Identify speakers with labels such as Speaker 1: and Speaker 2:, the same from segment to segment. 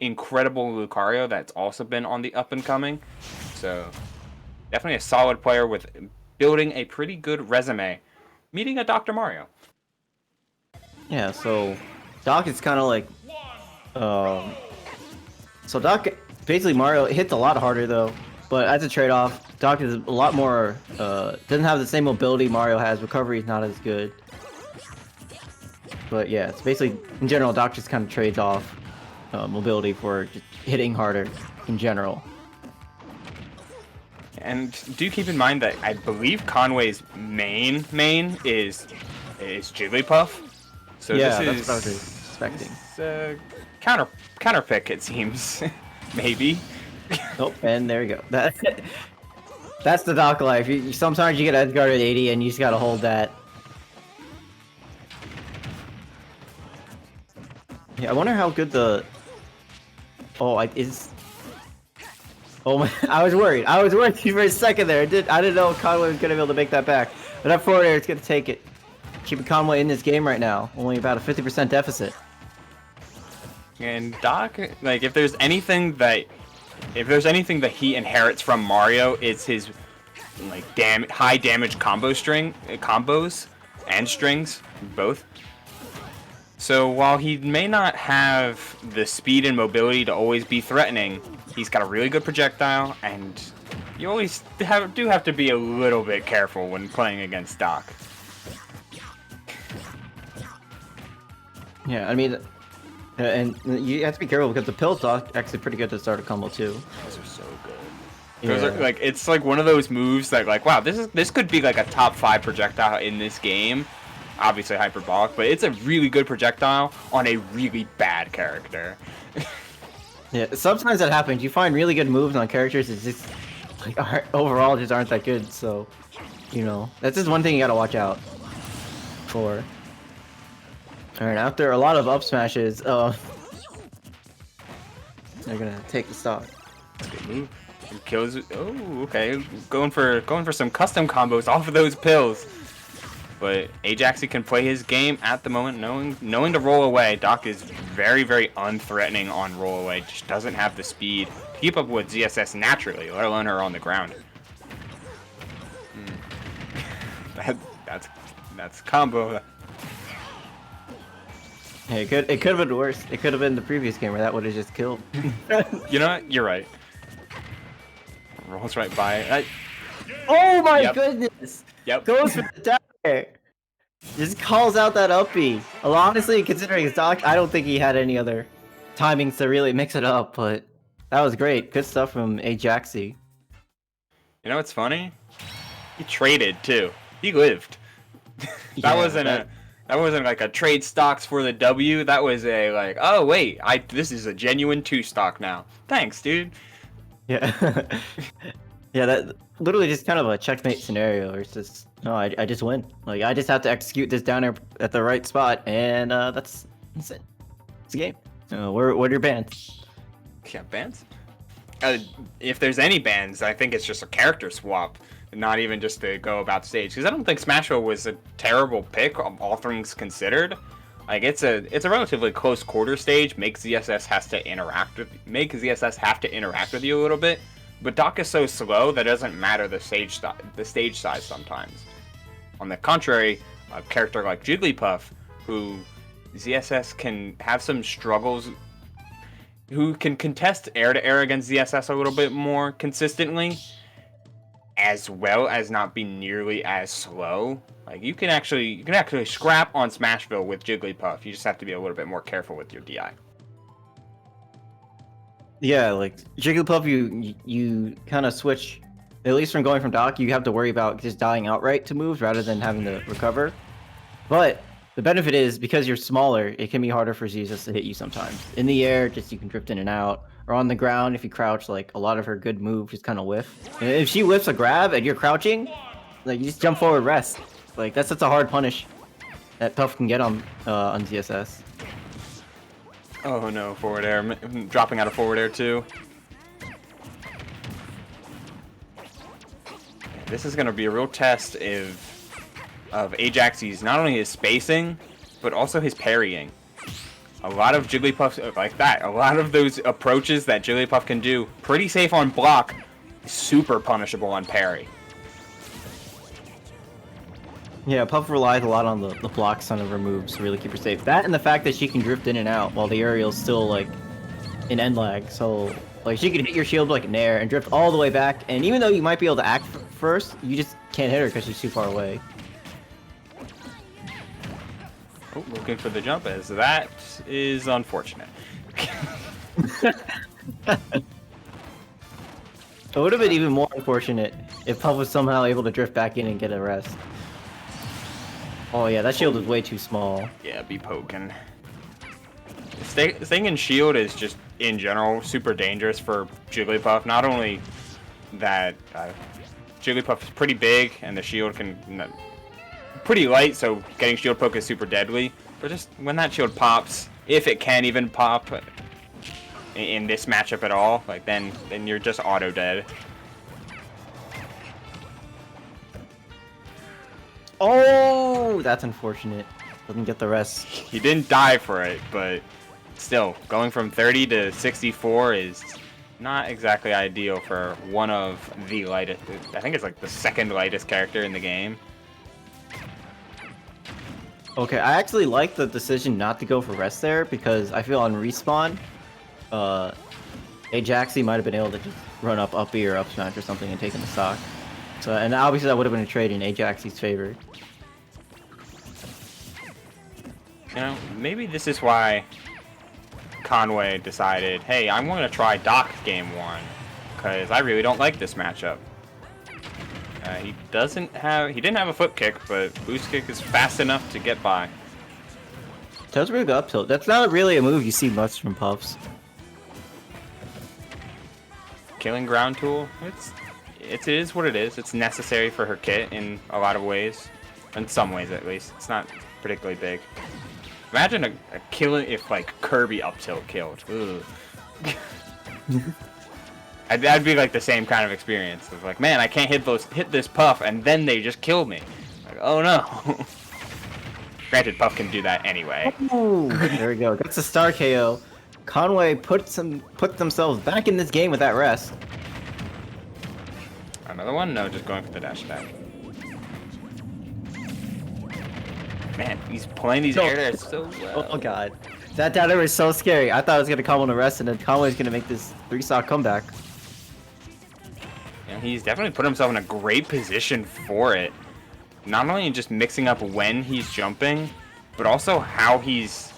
Speaker 1: incredible Lucario that's also been on the up and coming. So definitely a solid player with building a pretty good resume. Meeting a Dr. Mario.
Speaker 2: Yeah, so Doc is kind of like, so Doc, basically Mario hits a lot harder though, but as a trade-off, Doc is a lot more, doesn't have the same mobility Mario has, recovery is not as good. But yeah, it's basically, in general, Doc just kind of trades off mobility for just hitting harder in general.
Speaker 1: And do keep in mind that I believe Conway's main is Jigglypuff. So
Speaker 2: yeah,
Speaker 1: this
Speaker 2: that's what I was expecting.
Speaker 1: Counter pick, it seems. Maybe.
Speaker 2: Oh, and there you go. That's the Doc life. Sometimes you get edge guard at 80 and you just gotta hold that. Yeah, I wonder how good the... Oh, Oh my, I was worried. I was worried for a second there. I didn't know Conway was gonna be able to make that back. But that forward air is gonna take it. Keeping Conway in this game right now. Only about a 50% deficit.
Speaker 1: And Doc, like, if there's anything that he inherits from Mario, it's his like high damage combos and strings, both. So while he may not have the speed and mobility to always be threatening, he's got a really good projectile, and you always do have to be a little bit careful when playing against Doc.
Speaker 2: Yeah, I mean, and you have to be careful because the pills are actually pretty good to start a combo too.
Speaker 1: Those are so good. Those are, like, it's like one of those moves that, like, wow, this could be like a top 5 projectile in this game. Obviously hyperbolic, but it's a really good projectile on a really bad character.
Speaker 2: Yeah, sometimes that happens. You find really good moves on characters that just like overall just aren't that good. So, you know, that's just one thing you gotta watch out for. Alright, after a lot of up smashes, they're gonna take the stock.
Speaker 1: Good move. Kills. Oh, okay. Going for some custom combos off of those pills. But AjaXy can play his game at the moment, knowing to roll away. Doc is very, very unthreatening on roll away. Just doesn't have the speed to keep up with ZSS naturally, let alone her on the ground. That's combo.
Speaker 2: Hey, it could have been worse. It could have been the previous game where that would have just killed.
Speaker 1: You know what? You're right. Rolls right by.
Speaker 2: Oh my goodness!
Speaker 1: Yep.
Speaker 2: Goes for the tower. Just calls out that uppie. Well, honestly, considering his Doc, I don't think he had any other timings to really mix it up, but that was great. Good stuff from AjaXy.
Speaker 1: You know what's funny? He traded too. He lived. That wasn't like a trade stocks for the W. That was a like, oh wait, this is a genuine 2 stock now. Thanks, dude.
Speaker 2: Yeah. Yeah, that literally just kind of a checkmate scenario. Where it's just, no, I just win. Like, I just have to execute this down there at the right spot, and that's it. It's a game. What are your bans?
Speaker 1: Yeah, bans? If there's any bans, I think it's just a character swap, not even just to go about the stage. Because I don't think Smash Bros was a terrible pick, all things considered. Like, it's a relatively close quarter stage. Make ZSS have to interact with you a little bit. But Doc is so slow that it doesn't matter the stage size sometimes. On the contrary, a character like Jigglypuff, who ZSS can have some struggles, who can contest air-to-air against ZSS a little bit more consistently, as well as not be nearly as slow. Like, you can actually scrap on Smashville with Jigglypuff. You just have to be a little bit more careful with your DI.
Speaker 2: Yeah, like Jigglypuff, you kind of switch, at least from going from Doc, you have to worry about just dying outright to moves rather than having to recover. But the benefit is, because you're smaller, it can be harder for ZSS to hit you sometimes. In the air, just you can drift in and out, or on the ground, if you crouch, like a lot of her good moves just kind of whiff. And if she whiffs a grab and you're crouching, like you just jump forward, rest. Like that's such a hard punish that Puff can get on ZSS.
Speaker 1: Oh no, forward air. Dropping out of forward air too. This is going to be a real test of AjaXy's, not only his spacing, but also his parrying. A lot of Jigglypuffs like that. A lot of those approaches that Jigglypuff can do, pretty safe on block, super punishable on parry.
Speaker 2: Yeah, Puff relies a lot on the block son of her moves to really keep her safe. That and the fact that she can drift in and out while the aerial's still like in end lag. So like she can hit your shield like an air and drift all the way back. And even though you might be able to act first, you just can't hit her because she's too far away.
Speaker 1: Oh, looking for the jump as that is unfortunate.
Speaker 2: It would have been even more unfortunate if Puff was somehow able to drift back in and get a rest. Oh yeah, that shield is way too small.
Speaker 1: Yeah, be poking. Staying in shield is just, in general, super dangerous for Jigglypuff. Not only that Jigglypuff is pretty big and the shield can pretty light, so getting shield poke is super deadly. But just when that shield pops, if it can even pop in this matchup at all, like then you're just auto dead.
Speaker 2: Oh, that's unfortunate. Doesn't get the rest.
Speaker 1: He didn't die for it, but still, going from 30 to 64 is not exactly ideal for one of the lightest. I think it's like the second lightest character in the game.
Speaker 2: Okay, I actually like the decision not to go for rest there because I feel on respawn, AjaXy might have been able to just run up B or up smash or something and take him the stock. So, and obviously that would have been a trade in AjaXy's favor.
Speaker 1: You know, maybe this is why Conway decided, hey, I'm going to try Doc game 1, because I really don't like this matchup. He didn't have a foot kick, but boost kick is fast enough to get by.
Speaker 2: Does really go up tilt. That's not really a move you see much from Puffs.
Speaker 1: Killing ground tool, it is what it is. It's necessary for her kit in a lot of ways. In some ways, at least. It's not particularly big. Imagine a killing if like Kirby up tilt killed. Ugh. That'd be like the same kind of experience. Of like, man, I can't hit this Puff, and then they just kill me. Like, oh no. Granted, Puff can do that anyway.
Speaker 2: Ooh, there we go. That's a star KO. Conway put themselves back in this game with that rest.
Speaker 1: Another one? No, just going for the dash attack. Man, he's playing these air dairs so well.
Speaker 2: Oh god. That down air was so scary. I thought it was gonna come on the rest and then Conway's gonna make this 3-stock comeback.
Speaker 1: And he's definitely put himself in a great position for it. Not only just mixing up when he's jumping, but also how he's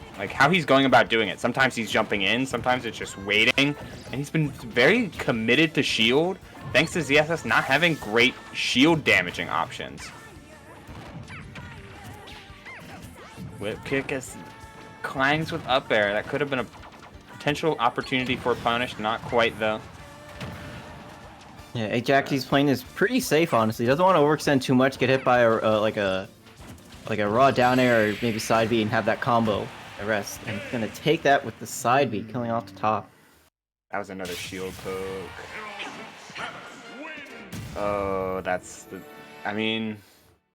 Speaker 1: going about doing it. Sometimes he's jumping in, sometimes it's just waiting, and he's been very committed to shield, thanks to ZSS not having great shield damaging options. Whip kick as clangs with up air. That could have been a potential opportunity for punish, not quite though.
Speaker 2: Yeah, AjaXy's playing is pretty safe, honestly. Doesn't want to overextend too much, get hit by a like a raw down air or maybe side B and have that combo the rest. And he's gonna take that with the side B, killing off the top.
Speaker 1: That was another shield poke. Oh, that's the. I mean,